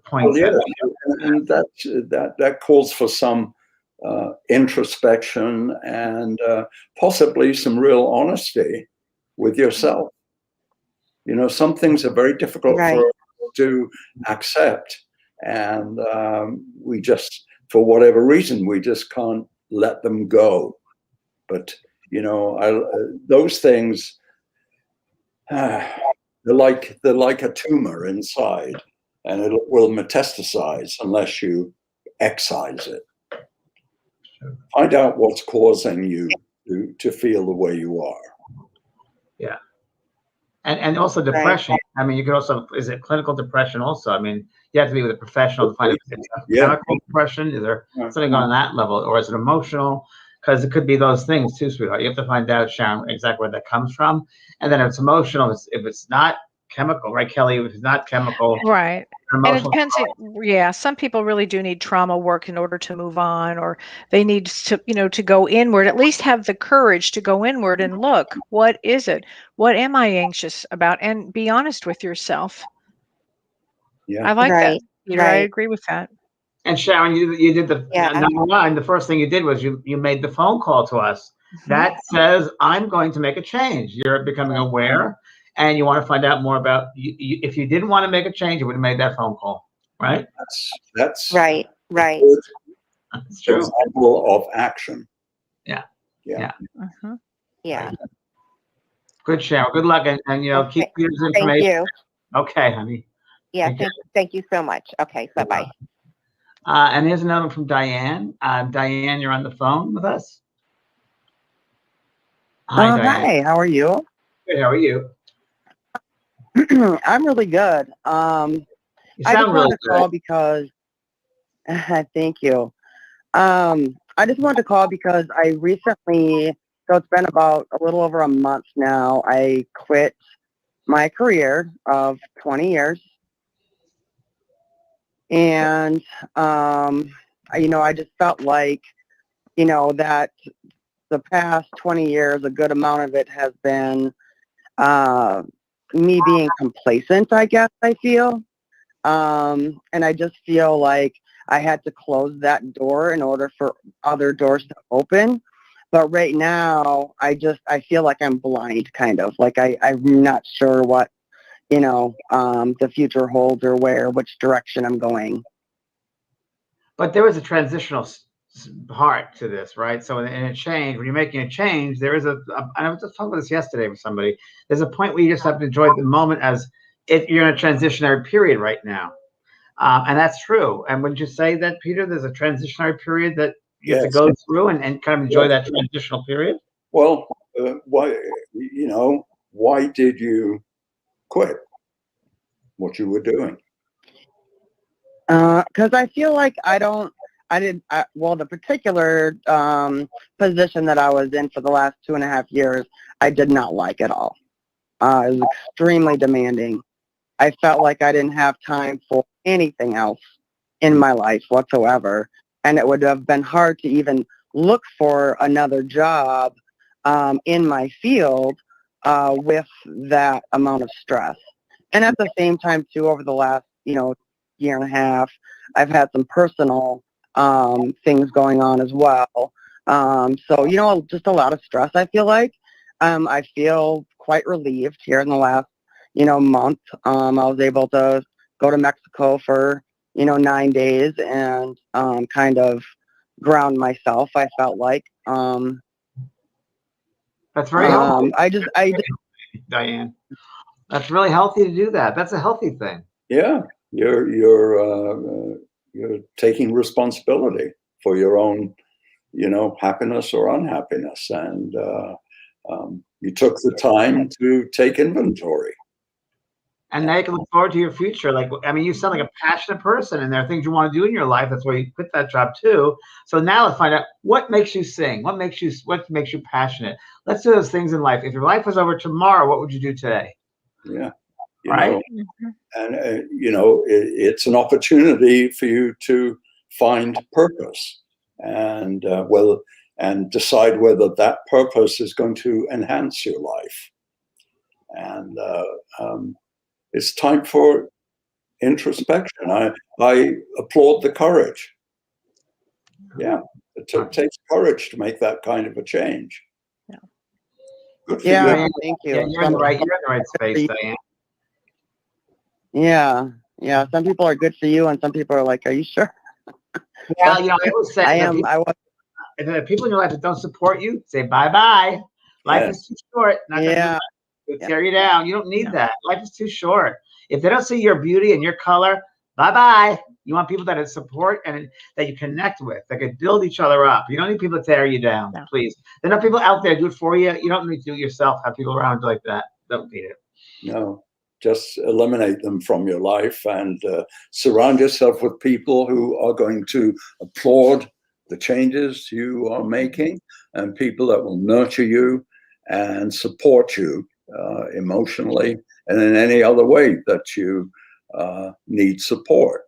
points? Well, yeah, and that calls for some introspection and possibly some real honesty with yourself. You know, some things are very difficult Right. for us to accept, and we just, for whatever reason, we just can't let them go. But you know, those things, they're like a tumor inside, and it will metastasize unless you excise it. Find out what's causing you to feel the way you are. Yeah. And also depression. I mean, you could also, is it clinical depression also? I mean, you have to be with a professional to find out if it's chemical depression. Is there something on that level, or is it emotional? Because it could be those things too, sweetheart. You have to find out, Sharon, exactly where that comes from. And then if it's emotional, if it's not chemical, right, Kellee? If it's not chemical, Right. And it emotional. depends. Yeah, some people really do need trauma work in order to move on, or they need to, to go inward, at least have the courage to go inward and look, what is it? What am I anxious about? And be honest with yourself. Yeah. I like that, Right. Peter. I Right. agree with that. And Sharon, you did the Yeah. number one. The first thing you did was you made the phone call to us. Mhm. That says, I'm going to make a change. You're becoming aware, and you want to find out more about. If you didn't want to make a change, you would have made that phone call, right? That's Right. Right. That's true. Example of action. Yeah. Mhm. Yeah. Good, Sharon. Good luck, and keep Okay. Peter's Thank information. you. Okay, honey. Yeah. Take care. Thank you so much. Okay. Bye bye. And here's another one from Diane. Diane, you're on the phone with us. Hi, Diane. Hi, how are you? Good. How are you? I'm really good. You I just sound really wanted to good. call because thank you. I just wanted to call because I recently, so it's been about a little over a month now, I quit my career of 20 years. And, I just felt like, that the past 20 years, a good amount of it has been me being complacent, I guess I feel. And I just feel like I had to close that door in order for other doors to open. But right now, I feel like I'm blind, kind of. Like I'm not sure what, the future holds or which direction I'm going. But there is a transitional part to this, right? So in a change, when you're making a change, there is I was just talking about this yesterday with somebody. There's a point where you just have to enjoy the moment as if you're in a transitionary period right now. And that's true. And would you say that, Peter, there's a transitionary period that you have to go through and kind of enjoy that transitional period? Well, why did you quit what you were doing? Because I feel like the particular position that I was in for the last 2.5 years, I did not like at all. It was extremely demanding. I felt like I didn't have time for anything else in my life whatsoever. And it would have been hard to even look for another job in my field with that amount of stress. And at the same time, too, over the last, year and a half, I've had some personal things going on as well. So, just a lot of stress, I feel like. I feel quite relieved here in the last, month. I was able to go to Mexico for, 9 days and kind of ground myself, I felt like. That's very healthy. Diane. That's really healthy to do that. That's a healthy thing. Yeah, you're taking responsibility for your own, happiness or unhappiness, and you took the time to take inventory. And now you can look forward to your future. You sound like a passionate person, and there are things you want to do in your life. That's why you quit that job too. So now let's find out what makes you sing. What makes you passionate? Let's do those things in life. If your life was over tomorrow, what would you do today? Yeah. Right. And it's an opportunity for you to find purpose and and decide whether that purpose is going to enhance your life. And it's time for introspection. I applaud the courage. Yeah, it takes courage to make that kind of a change. Yeah, thank you. Yeah, you're in the right space, Diane. Yeah. Yeah. Some people are good for you and some people are like, are you sure? Well, you know, I always say, I am. if there are people in your life that don't support you, say bye-bye. Life is too short. Not Yeah. to tear you down. You don't need that. Life is too short. If they don't see your beauty and your color, bye-bye. You want people that support and that you connect with, that can build each other up. You don't need people to tear you down, please. There are no people out there do it for you. You don't need to do it yourself. Have people around you like that. Don't need it. No, just eliminate them from your life and surround yourself with people who are going to applaud the changes you are making and people that will nurture you and support you emotionally and in any other way that you need support.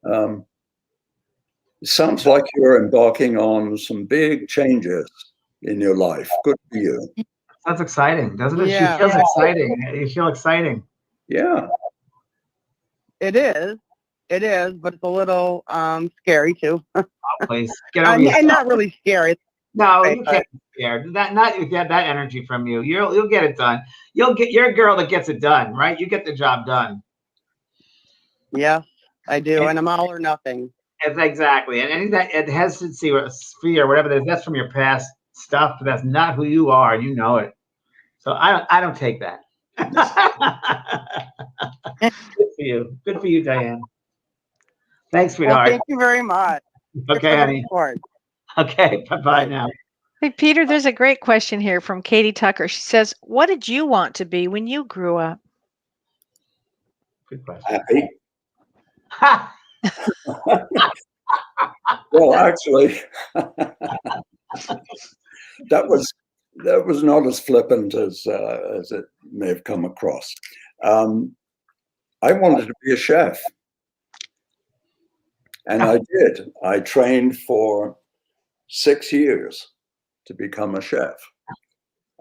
It sounds like you're embarking on some big changes in your life. Good for you. That's exciting, doesn't it? Yeah. She feels exciting. You feel exciting. Yeah. It is. It is, but it's a little scary too. Oh, please get over yourself. And not really scary. No, you can't be scared. Not you get that energy from you. You'll get it done. You're a girl that gets it done, right? You get the job done. Yes, I do, and I'm all or nothing. Exactly. And any that hesitancy or fear, whatever that is, that's from your past stuff, but that's not who you are, and you know it. So I don't take that. Good for you, Diane. Thanks, sweetheart. Well, thank you very much. Okay, honey. Okay, bye-bye now. Hey, Peter, there's a great question here from Katie Tucker. She says, what did you want to be when you grew up? Good question. Happy. Well, actually, that was not as flippant as it may have come across. I wanted to be a chef, and I did. I trained for 6 years to become a chef.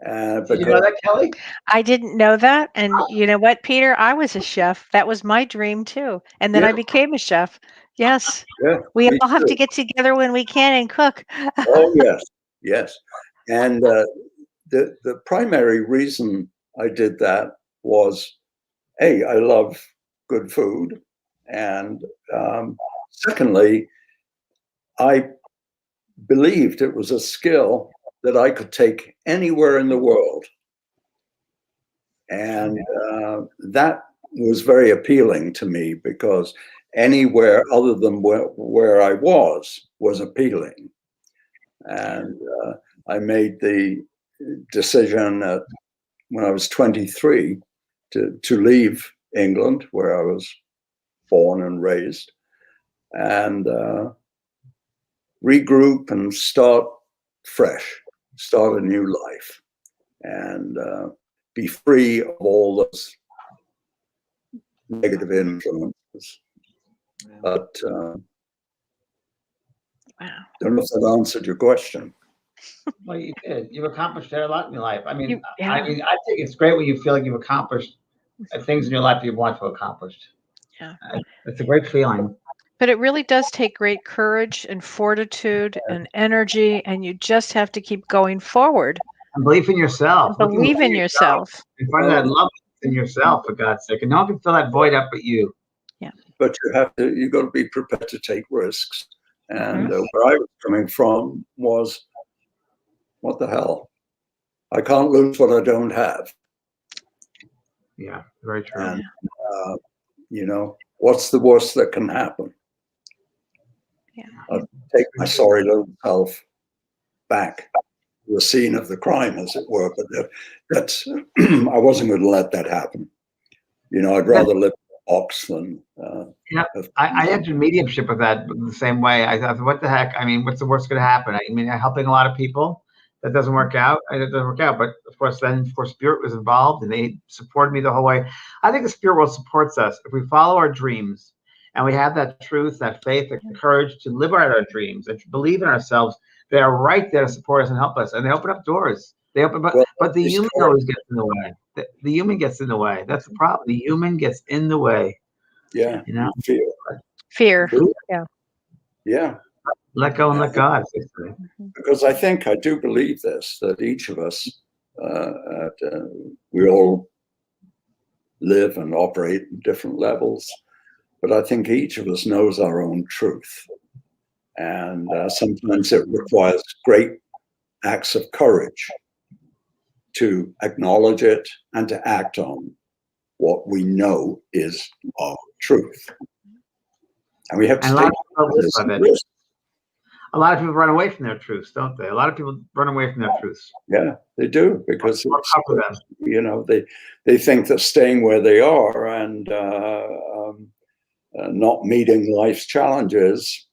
Did you know that, Kellee? I didn't know that. And you know what, Peter? I was a chef. That was my dream too. And then I became a chef. Yes. Yeah, we all have to get together when we can and cook. Oh, yes. Yes. And the primary reason I did that was, A, I love good food. And secondly, I believed it was a skill that I could take anywhere in the world. And that was very appealing to me because anywhere other than where I was appealing. And I made the decision when I was 23 to leave England, where I was born and raised, and regroup and start fresh, start a new life, and be free of all those negative influences. But don't know if that answered your question. Well, you did. You've accomplished a lot in your life. I think it's great when you feel like you've accomplished things in your life that you want to accomplish. Yeah, it's a great feeling. But it really does take great courage and fortitude and energy, and you just have to keep going forward. And believe in yourself. Believe in yourself. And find that love in yourself, for God's sake. And no one can fill that void up but you. Yeah. But you've got to be prepared to take risks. And where I was coming from was, what the hell? I can't lose what I don't have. Yeah, very true. And, what's the worst that can happen? Yeah. I'll take my sorry little self back to the scene of the crime, as it were. But that's I wasn't going to let that happen. I'd rather live in a box than. I entered mediumship with that the same way. I thought, what the heck? I mean, what's the worst going to happen? I mean, helping a lot of people. That doesn't work out. It doesn't work out. But of course, Spirit was involved, and they supported me the whole way. I think the spirit world supports us if we follow our dreams, and we have that truth, that faith, that courage to live out our dreams and to believe in ourselves. They are right there to support us and help us, and they open up doors. They open, but the human always gets in the way. The human gets in the way. That's the problem. The human gets in the way. Yeah. Fear. Yeah. Yeah. Let go and let God. Because I do believe this, that each of us, we all live and operate in different levels. But I think each of us knows our own truth. And sometimes it requires great acts of courage to acknowledge it and to act on what we know is our truth. And we have to take this. A lot of people run away from their truths, don't they? A lot of people run away from their truths. Yeah, they do, because you know, they think that staying where they are and not meeting life's challenges,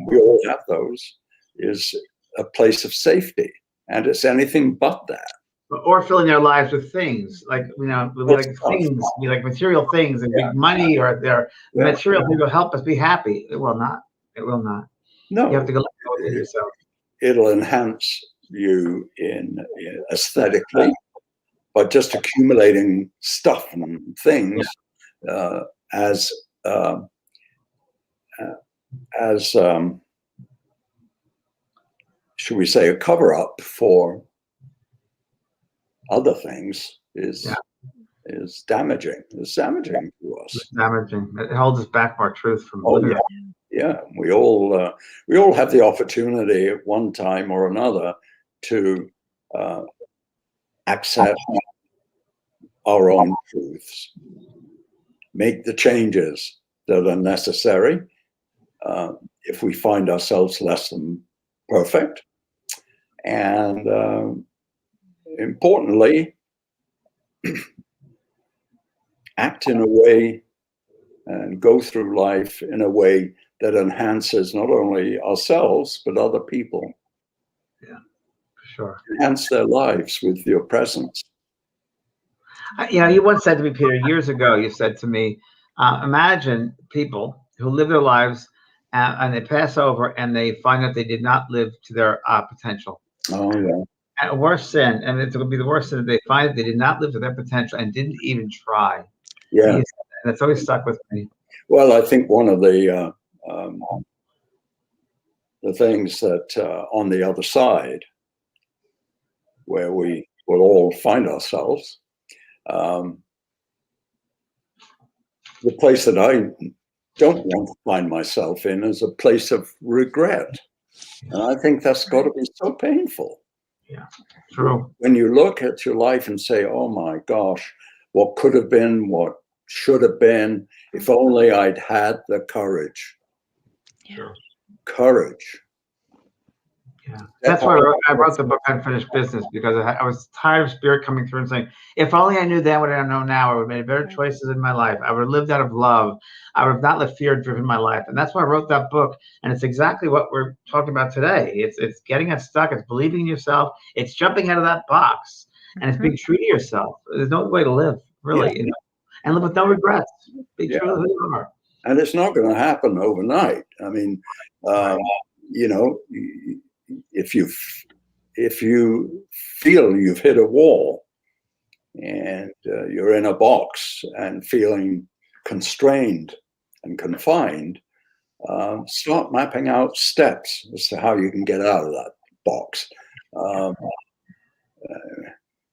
we all have those, is a place of safety, and it's anything but that. Or filling their lives with things like, you know, like things, like material things and big money, or their material things will help us be happy. It will not. It will not. No, you have to go within yourself. It'll enhance you in aesthetically, but just accumulating stuff and things as should we say, a cover-up for other things is damaging. It's damaging to us. It's damaging. It holds us back from our truth from living. Yeah, we all have the opportunity at one time or another to accept our own truths, make the changes that are necessary if we find ourselves less than perfect, and importantly, act in a way and go through life in a way that enhances not only ourselves, but other people. Yeah, for sure. Enhance their lives with your presence. You know, you once said to me, Peter, years ago, you said to me, imagine people who live their lives and they pass over and they find that they did not live to their potential. Oh, yeah. And a worse sin, and it would be the worst sin, if they find that they did not live to their potential and didn't even try. Yeah. And it's always stuck with me. Well, I think one of the things that on the other side, where we will all find ourselves, the place that I don't want to find myself in is a place of regret. And I think that's got to be so painful. Yeah, true. When you look at your life and say, oh my gosh, what could have been, what should have been, if only I'd had the courage. Yeah. Courage. Yeah, that's why I wrote the book Unfinished Business, because I was tired of spirit coming through and saying, if only I knew then what I know now, I would have made better choices in my life. I would have lived out of love. I would have not let fear driven my life. And that's why I wrote that book. And it's exactly what we're talking about today. It's getting unstuck. It's believing in yourself. It's jumping out of that box. And it's being true to yourself. There's no way to live, really. You know? And live with no regrets. Be true to who you are. And it's not going to happen overnight. I mean, you know, if you feel you've hit a wall and you're in a box and feeling constrained and confined, start mapping out steps as to how you can get out of that box.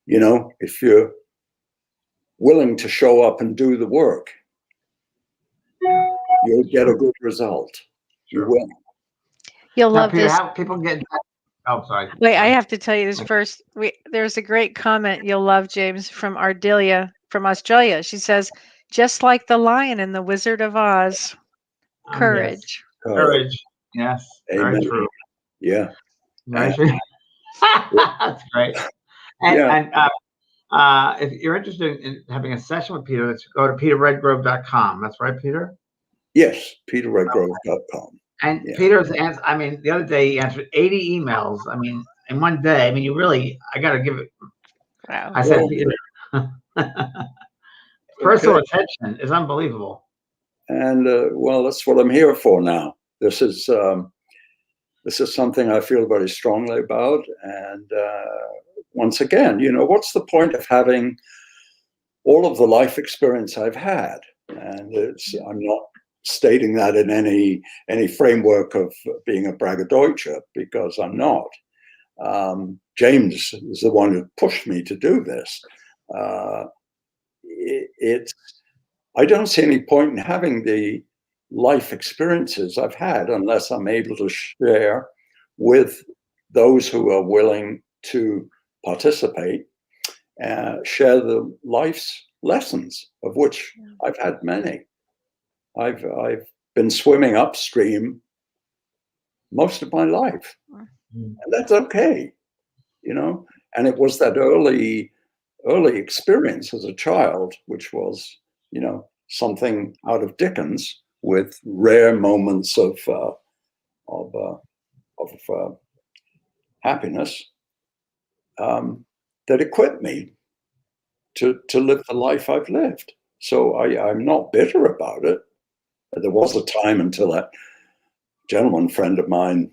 You know, if you're willing to show up and do the work, you'll get a good result. You will. You'll love Peter, this. how people get. Oh, sorry. Wait, I have to tell you this first. There's a great comment you'll love, James, from Ardelia from Australia. She says, just like the lion in the Wizard of Oz, courage. Yes. Courage. Yes. Amen. Very true. Yeah. Very true. That's great. And if you're interested in having a session with Peter, let's go to peterredgrove.com. That's right, Peter? Yes, peterredgrove.com. And Peter's answer, I mean, the other day he answered 80 emails. I mean, in one day. I mean, you really, I got to give it. Wow. I said, Peter, personal attention is unbelievable. And well, that's what I'm here for now. This is something I feel very strongly about. And once again, you know, what's the point of having all of the life experience I've had? And I'm not stating that in any framework of being a braggadocio, because I'm not. James is the one who pushed me to do this. I don't see any point in having the life experiences I've had unless I'm able to share with those who are willing to participate, share the life's lessons, of which I've had many. I've been swimming upstream most of my life, and that's okay, you know. And it was that early experience as a child, which was, you know, something out of Dickens, with rare moments of happiness, that equipped me to live the life I've lived. So I'm not bitter about it. There was a time until that gentleman friend of mine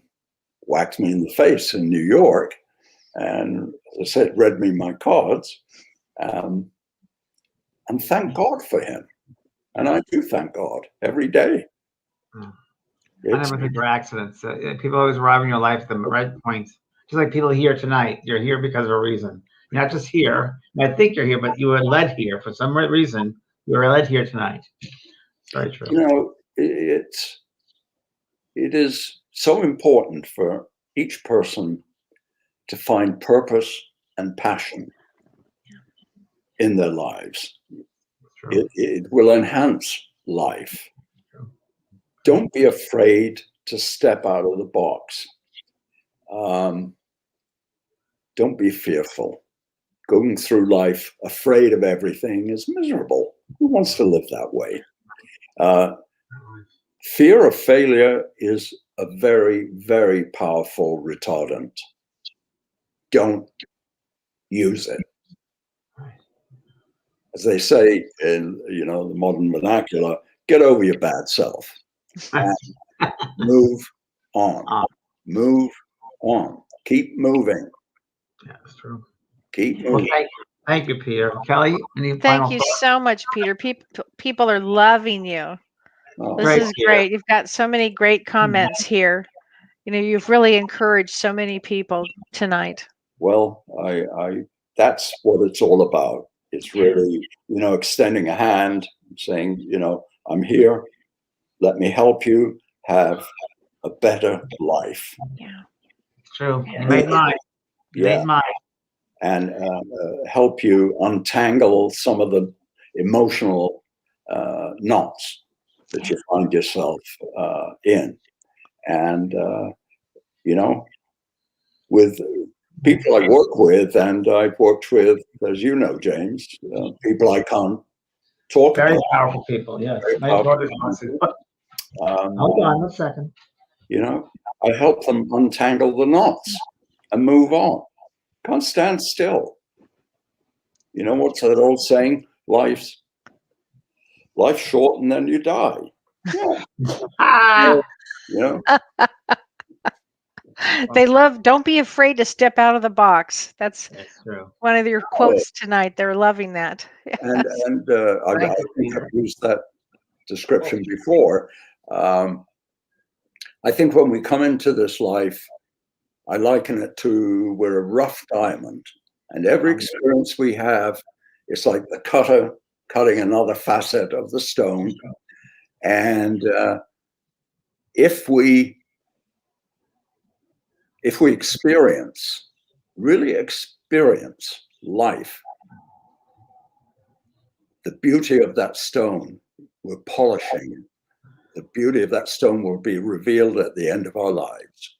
whacked me in the face in New York, and as I said, read me my cards, and thank God for him. And I do thank God every day. I never think they're accidents. People always arrive in your life at the right points. Just like people here tonight, you're here because of a reason. You're not just here. I think you're here, but you were led here for some reason. You were led here tonight. It's very true. You know, it is so important for each person to find purpose and passion in their lives. It will enhance life. Don't be afraid to step out of the box. Don't be fearful. Going through life afraid of everything is miserable. Who wants to live that way? Fear of failure is a very, very powerful retardant. Don't use it. As they say in, you know, the modern vernacular, get over your bad self and move on. Move on. Keep moving. Yeah, that's true. Keep moving. Well, thank you, Peter. Kellee, any Thank final you thoughts? so much, Peter. People are loving you. Oh, This Great, is Peter. great. You've got so many great comments here. You know, you've really encouraged so many people tonight. well, I that's what it's all about. It's really, you know, extending a hand, saying, you know, I'm here. Let me help you have a better life. Yeah. It's true. You made mine. You made mine. And help you untangle some of the emotional knots that you find yourself in. And, you know, with people I work with, and I've worked with, as you know, James, people I can't talk Very about. powerful people, yes. Very My powerful daughter's people. hold on a second. You know, I help them untangle the knots and move on. Can't stand still. You know, what's that old saying? Life's short and then you die. Yeah. You know? Don't be afraid to step out of the box. That's true. one of your quotes tonight. They're loving that. And I think I've used that description before. I think when we come into this life, I liken it to we're a rough diamond, and every experience we have is like the cutter cutting another facet of the stone. And if we really experience life, the beauty of that stone we're polishing, the beauty of that stone will be revealed at the end of our lives.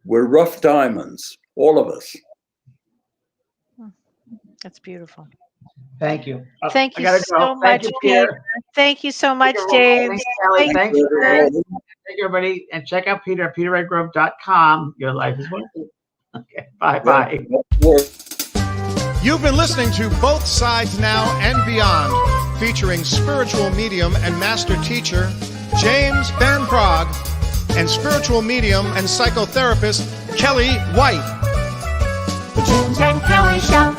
We're rough diamonds, all of us. That's beautiful. Thank you. Thank you so much, Peter. Thank you so much, James. Thanks, Kellee. Thank you, everybody. And check out Peter at peterredgrove.com. Your life is worth it. Okay, bye-bye. You've been listening to Both Sides Now and Beyond, featuring spiritual medium and master teacher James Van Praagh and spiritual medium and psychotherapist Kellee White. The James and Kellee Show.